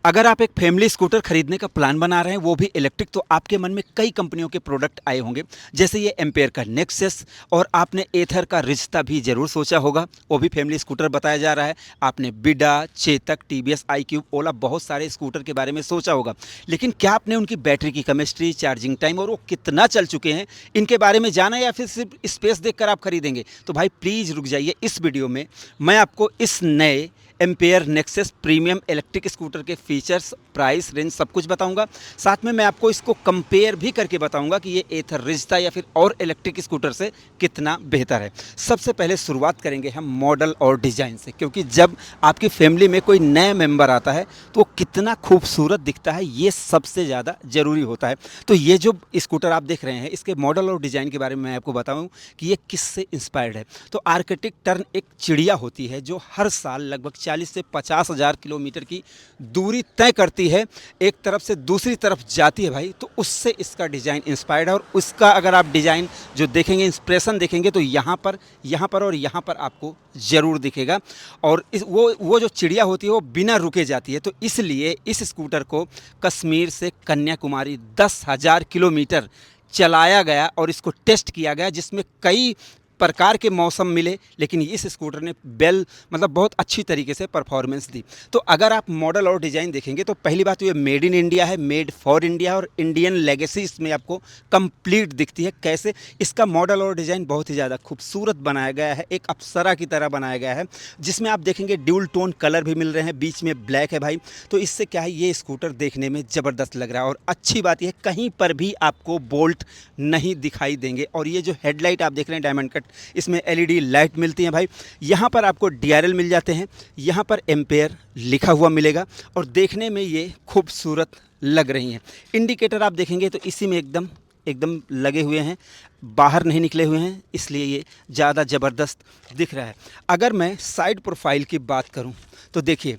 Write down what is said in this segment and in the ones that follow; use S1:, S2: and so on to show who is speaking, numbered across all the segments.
S1: अगर आप एक फैमिली स्कूटर खरीदने का प्लान बना रहे हैं वो भी इलेक्ट्रिक, तो आपके मन में कई कंपनियों के प्रोडक्ट आए होंगे, जैसे ये एम्पेयर का नेक्सस, और आपने एथर का रिश्ता भी जरूर सोचा होगा, वो भी फैमिली स्कूटर बताया जा रहा है। आपने बिडा, चेतक, टीवीएस आई क्यूब, ओला, बहुत सारे स्कूटर के बारे में सोचा होगा, लेकिन क्या आपने उनकी बैटरी की केमिस्ट्री, चार्जिंग टाइम और वो कितना चल चुके हैं, इनके बारे में जाना, या फिर सिर्फ स्पेस देखकर आप खरीदेंगे? तो भाई प्लीज़ रुक जाइए, इस वीडियो में मैं आपको इस नए ampere nexus premium electric scooter के फीचर्स, प्राइस रेंज सब कुछ बताऊंगा। साथ में मैं आपको इसको कंपेयर भी करके बताऊंगा कि ये एथर रिश्ता या फिर और इलेक्ट्रिक स्कूटर से कितना बेहतर है। सबसे पहले शुरुआत करेंगे हम मॉडल और डिज़ाइन से, क्योंकि जब आपकी फैमिली में कोई नया मेंबर आता है तो वो कितना खूबसूरत दिखता है ये सबसे ज़्यादा ज़रूरी होता है। तो ये जो स्कूटर आप देख रहे हैं, इसके मॉडल और डिज़ाइन के बारे में मैं आपको बताऊँ कि ये किससे इंस्पायर्ड है। तो आर्किटेक्ट टर्न एक चिड़िया होती है जो हर साल लगभग 40 से 50 हज़ार किलोमीटर की दूरी तय करती है, एक तरफ से दूसरी तरफ जाती है भाई, तो उससे इसका डिज़ाइन इंस्पायर्ड है। और उसका अगर आप डिज़ाइन जो देखेंगे, इंस्प्रेशन देखेंगे, तो यहाँ पर और यहाँ पर आपको ज़रूर दिखेगा। और वो जो चिड़िया होती है वो बिना रुके जाती है, तो इसलिए इस स्कूटर को कश्मीर से कन्याकुमारी 10,000 किलोमीटर चलाया गया और इसको टेस्ट किया गया, जिसमें कई प्रकार के मौसम मिले, लेकिन इस स्कूटर ने बहुत अच्छी तरीके से परफॉर्मेंस दी। तो अगर आप मॉडल और डिज़ाइन देखेंगे तो पहली बात तो ये मेड इन इंडिया है, मेड फॉर इंडिया, और इंडियन लेगेसी इसमें आपको कंप्लीट दिखती है। कैसे? इसका मॉडल और डिज़ाइन बहुत ही ज़्यादा खूबसूरत बनाया गया है, एक अप्सरा की तरह बनाया गया है, जिसमें आप देखेंगे ड्यूल टोन कलर भी मिल रहे हैं, बीच में ब्लैक है भाई। तो इससे क्या है, ये स्कूटर देखने में ज़बरदस्त लग रहा है। और अच्छी बात यह कहीं पर भी आपको बोल्ट नहीं दिखाई देंगे। और ये जो हेडलाइट आप देख रहे हैं डायमंड कट, इसमें एलईडी लाइट मिलती हैं भाई। यहाँ पर आपको डीआरएल मिल जाते हैं, यहाँ पर एम्पेयर लिखा हुआ मिलेगा, और देखने में ये खूबसूरत लग रही हैं। इंडिकेटर आप देखेंगे तो इसी में एकदम एकदम लगे हुए हैं, बाहर नहीं निकले हुए हैं, इसलिए ये ज़्यादा ज़बरदस्त दिख रहा है। अगर मैं साइड प्रोफाइल की बात करूँ तो देखिए,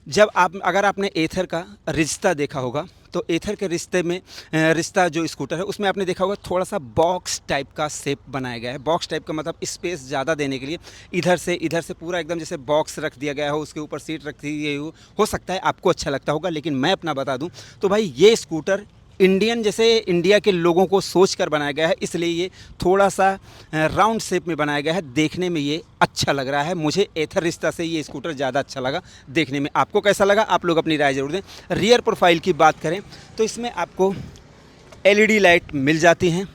S1: अगर आपने एथर का रिश्ता देखा होगा, तो एथर के रिश्ते में रिश्ता जो स्कूटर है उसमें आपने देखा होगा थोड़ा सा बॉक्स टाइप का शेप बनाया गया है। बॉक्स टाइप का मतलब स्पेस ज़्यादा देने के लिए इधर से पूरा एकदम जैसे बॉक्स रख दिया गया हो, उसके ऊपर सीट रख दी गई हो सकता है आपको अच्छा लगता होगा, लेकिन मैं अपना बता दूं तो भाई ये स्कूटर इंडिया के लोगों को सोच कर बनाया गया है, इसलिए ये थोड़ा सा राउंड शेप में बनाया गया है। देखने में ये अच्छा लग रहा है, मुझे एथर रिश्ता से ये स्कूटर ज़्यादा अच्छा लगा देखने में। आपको कैसा लगा आप लोग अपनी राय जरूर दें। रियर प्रोफाइल की बात करें तो इसमें आपको एलईडी लाइट मिल जाती हैं,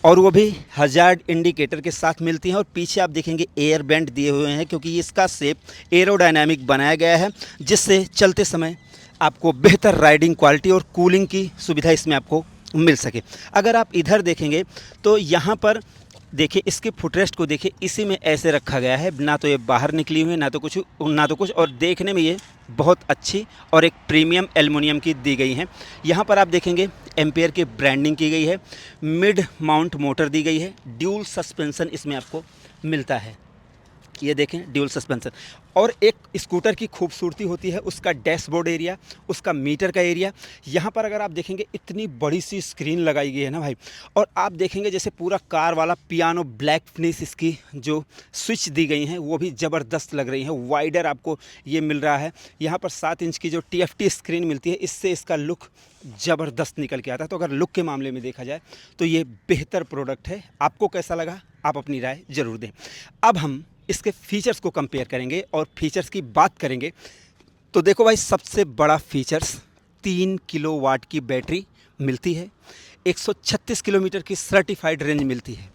S1: और वो भी हजार्ड इंडिकेटर के साथ मिलती हैं। और पीछे आप देखेंगे एयर बेंट दिए हुए हैं, क्योंकि इसका शेप एरोडायनामिक बनाया गया है, जिससे चलते समय आपको बेहतर राइडिंग क्वालिटी और कूलिंग की सुविधा इसमें आपको मिल सके। अगर आप इधर देखेंगे तो यहाँ पर देखिए, इसके फुटरेस्ट को देखिए, इसी में ऐसे रखा गया है, ना तो ये बाहर निकली हुई है, ना तो कुछ, और देखने में ये बहुत अच्छी और एक प्रीमियम एल्युमिनियम की दी गई हैं। यहाँ पर आप देखेंगे एम्पेयर की ब्रांडिंग की गई है, मिड माउंट मोटर दी गई है, ड्यूल सस्पेंशन इसमें आपको मिलता है। ये देखें ड्यूल सस्पेंशन। और एक स्कूटर की खूबसूरती होती है उसका डैशबोर्ड एरिया, उसका मीटर का एरिया। यहाँ पर अगर आप देखेंगे इतनी बड़ी सी स्क्रीन लगाई गई है ना भाई, और आप देखेंगे जैसे पूरा कार वाला पियानो ब्लैक फिनिश, इसकी जो स्विच दी गई हैं वो भी ज़बरदस्त लग रही हैं। वाइडर आपको ये मिल रहा है। यहाँ पर 7 इंच की जो TFT स्क्रीन मिलती है, इससे इसका लुक ज़बरदस्त निकल के आता है। तो अगर लुक के मामले में देखा जाए तो ये बेहतर प्रोडक्ट है। आपको कैसा लगा आप अपनी राय ज़रूर दें। अब हम इसके फीचर्स को कंपेयर करेंगे और फीचर्स की बात करेंगे। तो देखो भाई, सबसे बड़ा फीचर्स 3 किलोवाट की बैटरी मिलती है, 136 किलोमीटर की सर्टिफाइड रेंज मिलती है,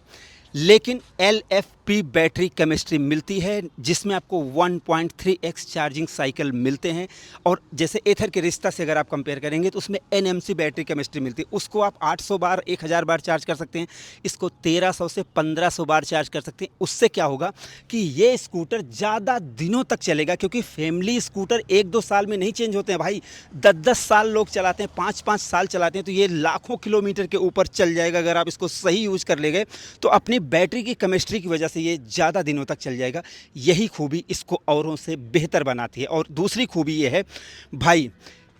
S1: लेकिन LFP बैटरी केमिस्ट्री मिलती है, जिसमें आपको 1.3x चार्जिंग साइकिल मिलते हैं। और जैसे एथर के रिश्ता से अगर आप कंपेयर करेंगे तो उसमें NMC बैटरी केमिस्ट्री मिलती है, उसको आप 800 बार 1000 बार चार्ज कर सकते हैं, इसको 1300 से 1500 बार चार्ज कर सकते हैं। उससे क्या होगा कि ये स्कूटर ज़्यादा दिनों तक चलेगा, क्योंकि फैमिली स्कूटर 1-2 साल में नहीं चेंज होते हैं भाई, 10-10 साल लोग चलाते हैं, 5-5 साल चलाते हैं, तो ये लाखों किलोमीटर के ऊपर चल जाएगा अगर आप इसको सही यूज़ कर लेंगे। तो अपनी बैटरी की केमिस्ट्री की वजह से ये ज़्यादा दिनों तक चल जाएगा, यही खूबी इसको औरों से बेहतर बनाती है। और दूसरी खूबी ये है भाई,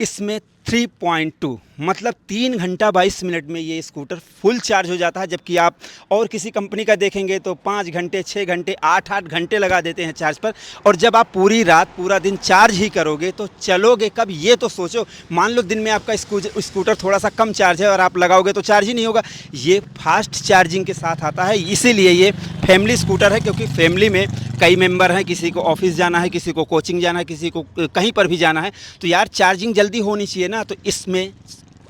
S1: इसमें 3.2 मतलब 3 घंटा 22 मिनट में ये स्कूटर फुल चार्ज हो जाता है, जबकि आप और किसी कंपनी का देखेंगे तो 5 घंटे 6 घंटे 8 घंटे लगा देते हैं चार्ज पर। और जब आप पूरी रात पूरा दिन चार्ज ही करोगे तो चलोगे कब, ये तो सोचो। मान लो दिन में आपका स्कूटर थोड़ा सा कम चार्ज है और आप लगाओगे तो चार्ज ही नहीं होगा। ये फास्ट चार्जिंग के साथ आता है, इसीलिए ये फैमिली स्कूटर है, क्योंकि फैमिली में कई मेंबर हैं, किसी को ऑफिस जाना है, किसी को कोचिंग जाना है, किसी को कहीं पर भी जाना है, तो यार चार्जिंग जल्दी होनी चाहिए ना, तो इसमें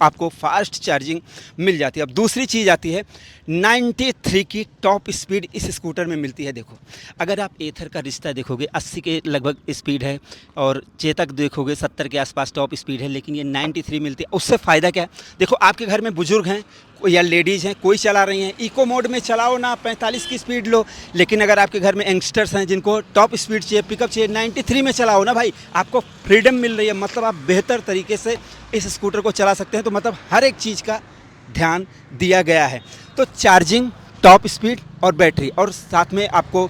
S1: आपको फास्ट चार्जिंग मिल जाती है। अब दूसरी चीज़ आती है 93 की टॉप स्पीड इस स्कूटर में मिलती है। देखो, अगर आप एथर का रिश्ता देखोगे 80 के लगभग स्पीड है, और चेतक देखोगे 70 के आसपास टॉप स्पीड है, लेकिन ये 93 मिलती है। उससे फ़ायदा क्या है? देखो, आपके घर में बुजुर्ग हैं या लेडीज़ हैं, कोई चला रही हैं, इको मोड में चलाओ ना, 45 की स्पीड लो। लेकिन अगर आपके घर में यंगस्टर्स हैं जिनको टॉप स्पीड चाहिए, पिकअप चाहिए, 93 में चलाओ ना भाई, आपको फ्रीडम मिल रही है। मतलब आप बेहतर तरीके से इस स्कूटर को चला सकते हैं। तो मतलब हर एक चीज़ का ध्यान दिया गया है। तो चार्जिंग, टॉप स्पीड और बैटरी, और साथ में आपको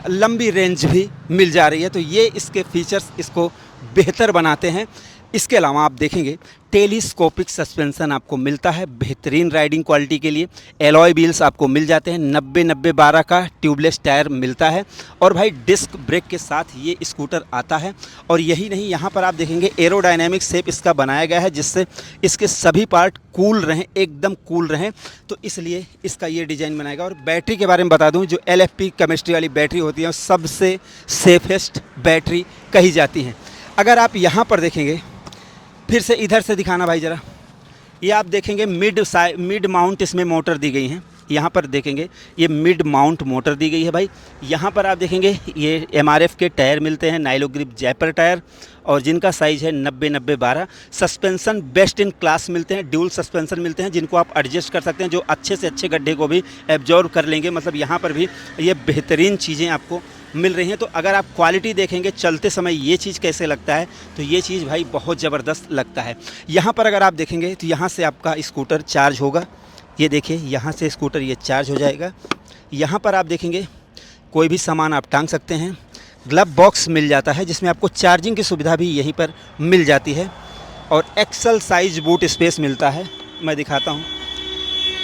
S1: लंबी रेंज भी मिल जा रही है। तो ये इसके फीचर्स इसको बेहतर बनाते हैं। इसके अलावा आप देखेंगे टेलीस्कोपिक सस्पेंशन आपको मिलता है बेहतरीन राइडिंग क्वालिटी के लिए। एलॉय व्हील्स आपको मिल जाते हैं, 90-90-12 का ट्यूबलेस टायर मिलता है। और भाई डिस्क ब्रेक के साथ ये स्कूटर आता है। और यही नहीं, यहाँ पर आप देखेंगे एरोडायनेमिक शेप इसका बनाया गया है, जिससे इसके सभी पार्ट कूल रहें, एकदम कूल रहें। तो इसलिए इसका ये डिज़ाइन बनाएगा। और बैटरी के बारे में बता दूँ, जो LFP केमिस्ट्री वाली बैटरी होती है, सबसे सेफेस्ट बैटरी कही जाती हैं। अगर आप यहाँ पर देखेंगे, फिर से इधर से दिखाना भाई ज़रा, ये आप देखेंगे मिड माउंट इसमें मोटर दी गई हैं। यहाँ पर देखेंगे ये मिड माउंट मोटर दी गई है भाई। यहाँ पर आप देखेंगे ये MRF के टायर मिलते हैं, नाइलो ग्रिप जैपर टायर, और जिनका साइज़ है 90-90-12। सस्पेंसन बेस्ट इन क्लास मिलते हैं, ड्यूल सस्पेंसन मिलते हैं, जिनको आप एडजस्ट कर सकते हैं, जो अच्छे से अच्छे गड्ढे को भी एब्जॉर्ब कर लेंगे। मतलब यहाँ पर भी ये बेहतरीन चीज़ें आपको मिल रही हैं। तो अगर आप क्वालिटी देखेंगे चलते समय ये चीज़ कैसे लगता है, तो ये चीज़ भाई बहुत ज़बरदस्त लगता है। यहाँ पर अगर आप देखेंगे तो यहाँ से आपका स्कूटर चार्ज होगा। ये देखिए, यहाँ से स्कूटर ये चार्ज हो जाएगा। यहाँ पर आप देखेंगे कोई भी सामान आप टांग सकते हैं। ग्लव बॉक्स मिल जाता है, जिसमें आपको चार्जिंग की सुविधा भी यहीं पर मिल जाती है। और एक्सल साइज बूट स्पेस मिलता है, मैं दिखाता हूँ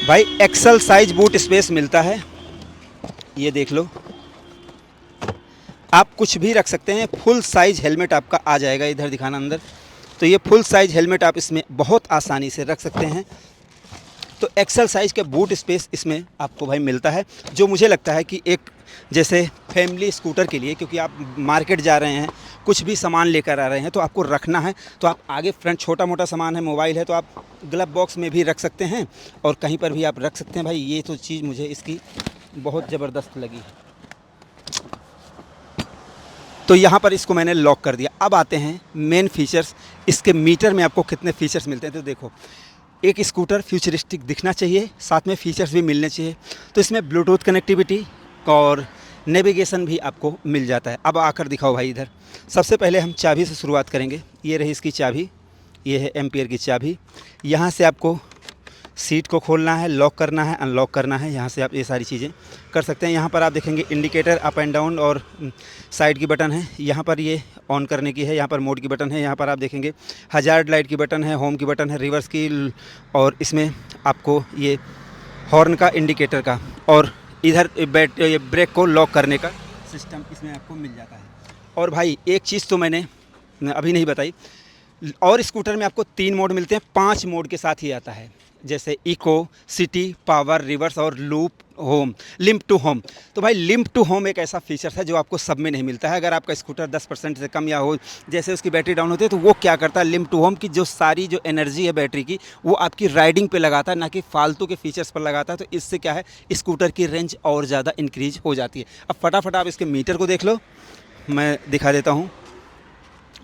S1: भाई, एक्सल साइज बूट स्पेस मिलता है। ये देख लो, आप कुछ भी रख सकते हैं। फुल साइज़ हेलमेट आपका आ जाएगा, इधर दिखाना अंदर। तो ये फुल साइज़ हेलमेट आप इसमें बहुत आसानी से रख सकते हैं। तो एक्सल साइज़ का बूट स्पेस इसमें आपको भाई मिलता है, जो मुझे लगता है कि एक जैसे फैमिली स्कूटर के लिए, क्योंकि आप मार्केट जा रहे हैं, कुछ भी सामान लेकर आ रहे हैं, तो आपको रखना है, तो आप आगे फ्रंट छोटा मोटा सामान है, मोबाइल है, तो आप ग्लव बॉक्स में भी रख सकते हैं और कहीं पर भी आप रख सकते हैं भाई। ये तो चीज़ मुझे इसकी बहुत ज़बरदस्त लगी है। तो यहाँ पर इसको मैंने लॉक कर दिया। अब आते हैं मेन फीचर्स। इसके मीटर में आपको कितने फीचर्स मिलते हैं, तो देखो, एक स्कूटर फ्यूचरिस्टिक दिखना चाहिए, साथ में फीचर्स भी मिलने चाहिए। तो इसमें ब्लूटूथ कनेक्टिविटी और नेविगेशन भी आपको मिल जाता है। अब आकर दिखाओ भाई इधर। सबसे पहले हम चाबी से शुरुआत करेंगे। ये रही इसकी चाबी, ये है एम्पियर की चाबी। यहाँ से आपको सीट को खोलना है, लॉक करना है, अनलॉक करना है, यहाँ से आप ये सारी चीज़ें कर सकते हैं। यहाँ पर आप देखेंगे इंडिकेटर अप एंड डाउन और साइड की बटन है। यहाँ पर ये ऑन करने की है, यहाँ पर मोड की बटन है, यहाँ पर आप देखेंगे हजार्ड लाइट की बटन है, होम की बटन है, रिवर्स की, और इसमें आपको ये हॉर्न का, इंडिकेटर का, और इधर ब्रेक को लॉक करने का सिस्टम इसमें आपको मिल जाता है। और भाई एक चीज़ तो मैंने अभी नहीं बताई, और स्कूटर में आपको 3 मोड मिलते हैं, 5 मोड के साथ ही आता है, जैसे इको, सिटी, पावर, रिवर्स और loop, home, limp to home. तो भाई लिंप टू होम एक ऐसा फीचर है जो आपको सब में नहीं मिलता है। अगर आपका स्कूटर 10% से कम या हो, जैसे उसकी बैटरी डाउन होती है, तो वो क्या करता है, लिंप टू होम की जो सारी जो एनर्जी है बैटरी की, वो आपकी राइडिंग पे लगाता है, ना कि फालतू के फीचर्स पर लगाता है। तो इससे क्या है, स्कूटर की रेंज और ज़्यादा इंक्रीज हो जाती है। अब फटाफट आप इसके मीटर को देख लो, मैं दिखा देता हूँ।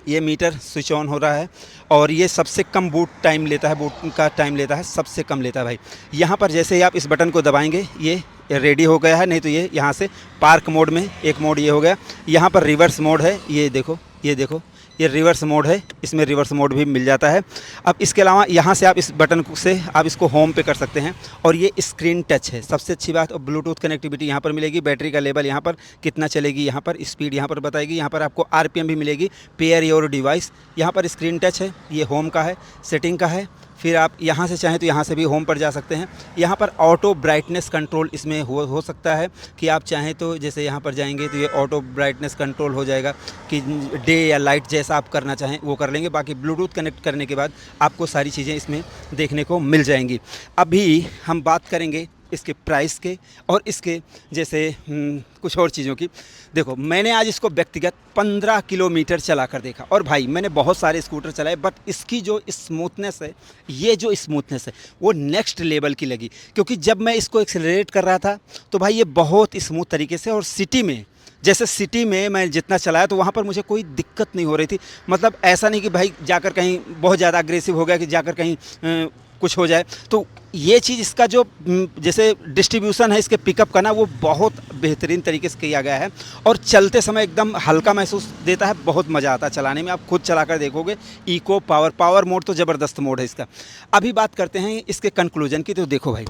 S1: ये मीटर स्विच ऑन हो रहा है, और ये सबसे कम बूट टाइम लेता है, बूट का टाइम लेता है, सबसे कम लेता है भाई। यहाँ पर जैसे ही आप इस बटन को दबाएंगे, ये रेडी हो गया है, नहीं तो ये यहाँ से पार्क मोड में एक मोड ये हो गया। यहाँ पर रिवर्स मोड है, ये देखो, ये देखो, ये रिवर्स मोड है, इसमें रिवर्स मोड भी मिल जाता है। अब इसके अलावा यहाँ से आप इस बटन से आप इसको होम पे कर सकते हैं और ये स्क्रीन टच है। सबसे अच्छी बात, और ब्लूटूथ कनेक्टिविटी यहाँ पर मिलेगी, बैटरी का लेवल यहाँ पर कितना चलेगी, यहाँ पर स्पीड यहाँ पर बताएगी, यहाँ पर आपको आरपीएम भी मिलेगी, पेयर योर डिवाइस। यहाँ पर स्क्रीन टच है, ये होम का है, सेटिंग का है। फिर आप यहाँ से चाहें तो यहाँ से भी होम पर जा सकते हैं। यहाँ पर ऑटो ब्राइटनेस कंट्रोल इसमें हो सकता है कि आप चाहें तो जैसे यहाँ पर जाएंगे तो ये ऑटो ब्राइटनेस कंट्रोल हो जाएगा कि डे या लाइट जैसा आप करना चाहें वो कर लेंगे। बाकी ब्लूटूथ कनेक्ट करने के बाद आपको सारी चीज़ें इसमें देखने को मिल जाएंगी। अभी हम बात करेंगे इसके प्राइस के और इसके जैसे कुछ और चीज़ों की। देखो, मैंने आज इसको व्यक्तिगत 15 किलोमीटर चला कर देखा और भाई मैंने बहुत सारे स्कूटर चलाए, बट इसकी जो स्मूथनेस है, ये जो स्मूथनेस है वो नेक्स्ट लेवल की लगी। क्योंकि जब मैं इसको एक्सेलरेट कर रहा था तो भाई ये बहुत स्मूथ तरीके से, और सिटी में जैसे सिटी में मैं जितना चलाया तो वहाँ पर मुझे कोई दिक्कत नहीं हो रही थी। मतलब ऐसा नहीं कि भाई जाकर कहीं बहुत ज़्यादा अग्रेसिव हो गया कि जाकर कहीं कुछ हो जाए। तो ये चीज़, इसका जो जैसे डिस्ट्रीब्यूशन है इसके पिकअप का ना, वो बहुत बेहतरीन तरीके से किया गया है और चलते समय एकदम हल्का महसूस देता है। बहुत मज़ा आता है चलाने में, आप खुद चला कर देखोगे। इको पावर मोड तो ज़बरदस्त मोड है इसका। अभी बात करते हैं इसके कंक्लूजन की। तो देखो भाई,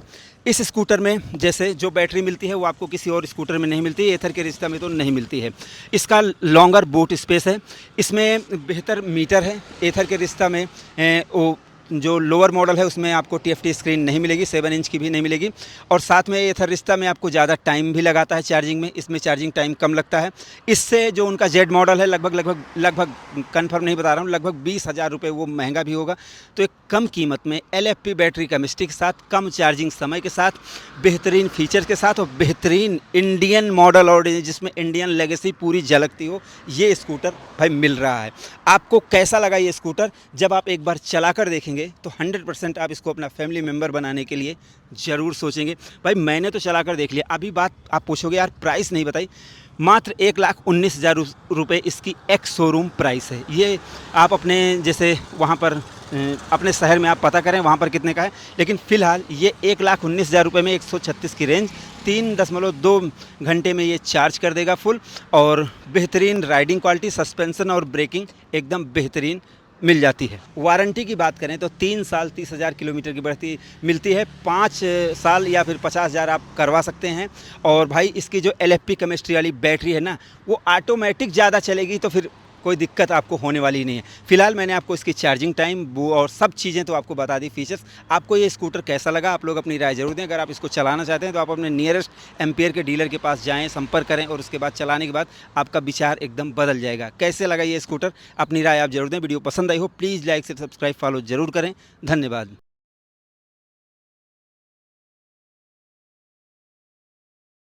S1: इस स्कूटर में जैसे जो बैटरी मिलती है वो आपको किसी और स्कूटर में नहीं मिलती, एथर के रिश्ता में तो नहीं मिलती है। इसका लॉन्गर बूट स्पेस है, इसमें बेहतर मीटर है। एथर के रिश्ता में वो जो लोअर मॉडल है उसमें आपको TFT स्क्रीन नहीं मिलेगी, 7 इंच की भी नहीं मिलेगी। और साथ में एथर रिश्ता में आपको ज़्यादा टाइम भी लगाता है चार्जिंग में, इसमें चार्जिंग टाइम कम लगता है। इससे जो उनका जेड मॉडल है लगभग कंफर्म नहीं बता रहा हूँ, लगभग 20,000 रुपये वो महंगा भी होगा। तो एक कम कीमत में LFP बैटरी केमिस्ट्री के साथ, कम चार्जिंग समय के साथ, बेहतरीन फीचर्स के साथ और बेहतरीन इंडियन मॉडल और जिसमें इंडियन लेगेसी पूरी झलकती हो, ये स्कूटर भाई मिल रहा है। आपको कैसा लगा ये स्कूटर? जब आप एक बार चला कर देखेंगे तो 100% आप इसको अपना फैमिली मेम्बर बनाने के लिए ज़रूर सोचेंगे। भाई मैंने तो चला कर देख लिया। अभी बात आप पूछोगे यार प्राइस नहीं बताई, मात्र 1,19,000 रुपये इसकी एक्स शोरूम प्राइस है। ये आप अपने जैसे वहाँ पर अपने शहर में आप पता करें वहाँ पर कितने का है, लेकिन फ़िलहाल ये 1,19,000 रुपये में 136 की रेंज, 3.2 घंटे में ये चार्ज कर देगा फुल। और बेहतरीन राइडिंग क्वालिटी, सस्पेंसन और ब्रेकिंग एकदम बेहतरीन मिल जाती है। वारंटी की बात करें तो 3 साल 30,000 किलोमीटर की बढ़ती मिलती है। 5 साल या फिर 50,000 आप करवा सकते हैं। और भाई इसकी जो LFP केमिस्ट्री वाली बैटरी है ना, वो ऑटोमेटिक ज़्यादा चलेगी, तो फिर कोई दिक्कत आपको होने वाली नहीं है। फिलहाल मैंने आपको इसकी चार्जिंग टाइम वो और सब चीज़ें तो आपको बता दी, फीचर्स। आपको ये स्कूटर कैसा लगा, आप लोग अपनी राय जरूर दें। अगर आप इसको चलाना चाहते हैं तो आप अपने नियरेस्ट एम्पियर के डीलर के पास जाएं, संपर्क करें और उसके बाद चलाने के बाद आपका विचार एकदम बदल जाएगा। कैसे लगा ये स्कूटर, अपनी राय आप जरूर दें। वीडियो पसंद आई हो प्लीज़ लाइक से सब्सक्राइब फॉलो जरूर करें। धन्यवाद।